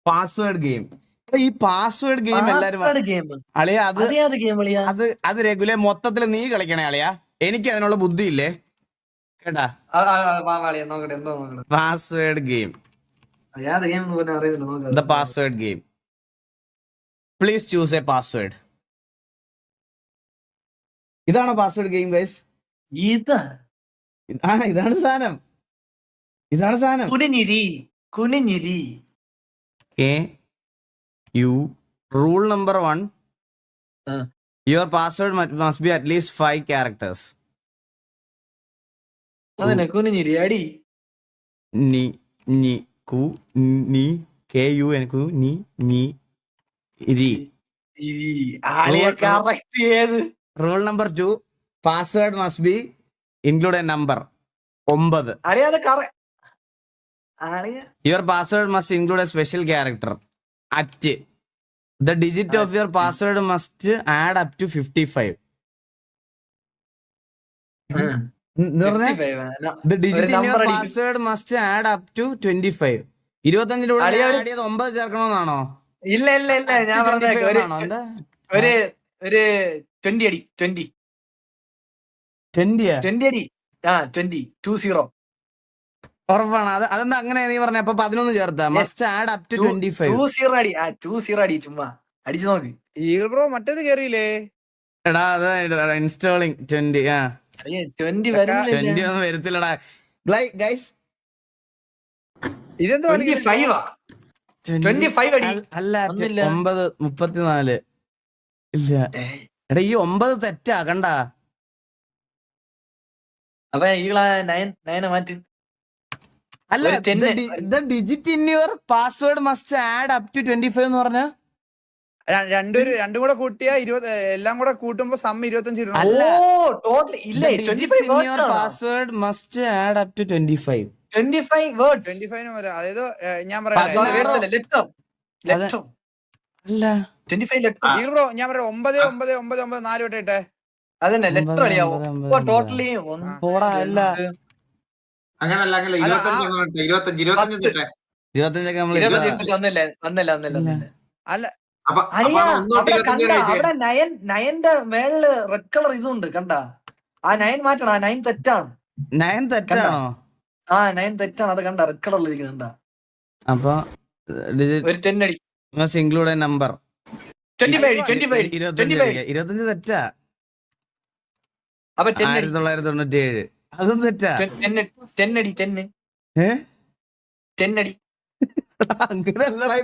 Password game. ഈ password game എല്ലാരും അളിയ അത് റെഗുലർ മൊത്തത്തിൽ നീ കളിക്കണേ അളിയ. എനിക്ക് അതിനുള്ള ബുദ്ധിയില്ലേ കേട്ടാ. Password game, the password game. Please choose A password. ഇതാണോ പാസ്വേഡ് ഗെയിം ഗൈസ്? ഇതാണ് സാധനം. കുനിഞ്ഞിരി. Rule number 1. Your password must be at least 5 characters. കുനിഞ്ഞിരി അടി. Ni ku ni kun ku ni ri. Rule number 2. Password must be include a number. 9. Your password must include a special character. At. The digit of your password must add up to 55. The digit in your password must add up to 25. 25 add ചെയ്ത് 9 ചേർക്കണമെന്നാണോ? ഇല്ല ഞാൻ ഒരു 20 അടി. 20 അടി. 20. ഉറപ്പാണ്? അതെന്താ അങ്ങനെ നീ പറഞ്ഞ? അപ്പൊ 11 ചേർത്താ മസ്റ്റ് ആഡ് അപ് ടു 25. 20 അടി. ചുമ്മാ അടിച്ചു നോക്ക്. ഈഗിൾ ബ്രോ മറ്റേത് കേറിയില്ലേ? എടാ അത് ഇൻസ്റ്റാളിങ് 20. 20 ഒന്നും വരത്തില്ലടാ ഗൈസ്. ഇതെന്താ 25 അടി. അല്ല 9:34. ഇല്ല എടാ ഈ 9 തെറ്റാ കണ്ട. അപ്പൊ ഈകള 9 മാറ്റി. അല്ല the digit in your password must add up to 25 എന്ന് പറഞ്ഞ രണ്ടും കൂടെ കൂട്ടിയാ 20. എല്ലാം കൂടെ കൂട്ടുമ്പോ സം 25 അല്ല. digits in your password must add up to 25. 25 words. 25 അതായത് ഞാൻ അല്ല 25 ലെറ്റർ. ഈഗിൾ ബ്രോ ഞാൻ പറയാം 99994 വട്ടം ഇട്ടെ. അതന്നെ ലെറ്റർ അടിയാവും ടോട്ടലി. അല്ല അങ്ങനല്ല 25 അല്ല അവിടെ നയന്റെ മേളില് റെഡ് കളർ ഇതുണ്ട് കണ്ട. ആ 9 മാറ്റണം. ആ 9 തെറ്റാണ്. 9 തെറ്റാണോ? 9 തെറ്റാണ്. അത് കണ്ട റെഡ് കളറിൽ ഇരിക്കുന്നുണ്ട. അപ്പൊ ഒരു 10 അടി. must include a number. 25 തെറ്റാ. അപ്പൊ 1997 അതും തെറ്റാ. 10 അടി. 10 അടി. അങ്ങനെയല്ലടാ.